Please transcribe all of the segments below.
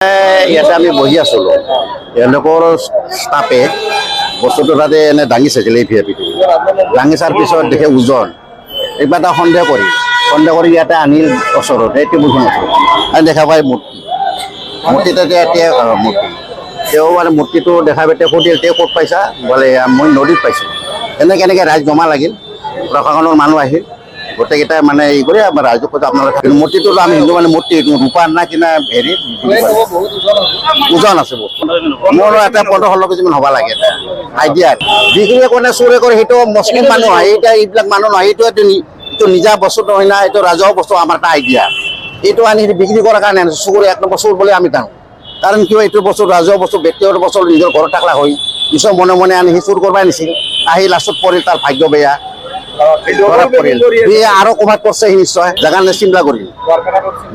ইয়াতে আমি বহি আছিলোঁ এওঁলোকৰ ষ্টাফে বস্তুটো তাতে এনে দাঙি চাইছিলে এই ভিআইপিটো দাঙি চাৰ পিছত দেখে ওজন কিবা এটা সন্দেহ কৰি ইয়াতে আনিল ওচৰত এই টেবুলখন ওচৰত আৰু দেখা পাই মূৰ্তি এতিয়া মূৰ্তি তেওঁ মানে মূৰ্তিটো দেখা পাই তেওঁ সুধিল তেওঁ ক'ত পাইছা বোলে মই নদীত পাইছোঁ কেনেকৈ ৰাইজ জমা লাগিল প্ৰশাসনৰ মানুহ আহিল গোটেইকেইটাই মানে এই কৰি আমাৰ ৰাইজক কৈছে আপোনালোকে মূৰ্তিটো আমি হিন্দু মানে মূৰ্তি ৰূপাৰ না কিনা হেৰি ওজন আছে বস্তু মোৰ এটা 15-16 কেজিমান হ'ব লাগে আইডিয়া যিখিনি কোনে চুৰে কৰে সেইটো মুছলিম মানুহ হয় এতিয়া এইবিলাক মানুহ নহয় এইটো নিজা বস্তুটো হয় না এইটো ৰাজহুৱা বস্তু আমাৰ এটা আইডিয়া এইটো আনি বিক্ৰী কৰাৰ কাৰণে চুৰ 1 নম্বৰ চুৰ বুলি আমি জানো কাৰণ কিয় এইটো বস্তু ৰাজহুৱা বস্তু ব্যক্তিগত বস্তু নিজৰ ঘৰত থাকলা হয় কিছু মনে মনে আনি সি চুৰ কৰিব নিছিল আহি লাষ্টত পৰিল তাৰ ভাগ্য বেয়া আৰু ক'ৰবাত কৰিছে নিশ্চয় জেগা নে চিমলা কৰি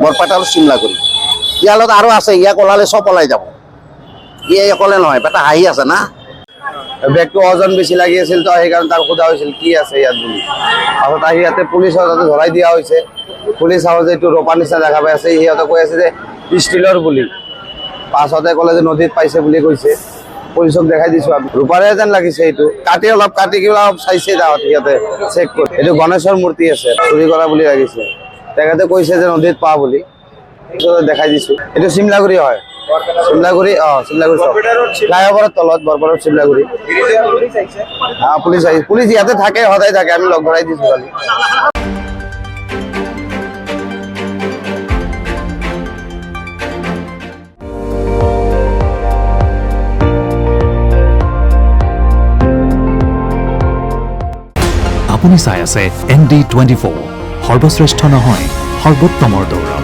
বৰপেটা চিমলা কৰি ইয়াৰ লগত আৰু আছে ইয়াক ওলালে চব ওলাই যাব ইয়ে অকলে নহয় এটা হাঁহি আছে না বেগটো ওজন বেছি লাগি আছিল তো সেইকাৰণে তাৰ সোধা হৈছিল কি আছে ইয়াত বুলি আৰু আহি ইয়াতে পুলিচৰ তাতে ধৰাই দিয়া হৈছে পুলিচ আহোঁ যে এইটো ৰূপা নিচিনা দেখা পাই আছে সিহঁতে কৈ আছে যে ষ্টিলৰ বুলি পাছতে ক'লে যে নদীত পাইছে বুলি কৈছে পুলিচক দেখাই দিছোঁ আমি ৰূপাৰে যেন লাগিছে এইটো কাটি কিবা চাইছে তাহঁত সিহঁতে চেক কৰি এইটো গণেশৰ মূৰ্তি আছে চুৰি কৰা বুলি লাগিছে তেখেতে কৈছে যে নদীত পোৱা বুলি দেখাই দিছোঁ এইটো চিমলাগুৰি হয় চিমলাগুৰি ফ্লাইঅভাৰৰ তলত বৰপেটাৰ চিমলাগুৰি পুলিচ ইয়াতে থাকে সদায় থাকে আমি লগ ধৰাই দিছোঁ কালি আপুনি চাই আছে ND24 সৰ্বশ্ৰেষ্ঠ নহয় সৰ্বোত্তমৰ দৌৰ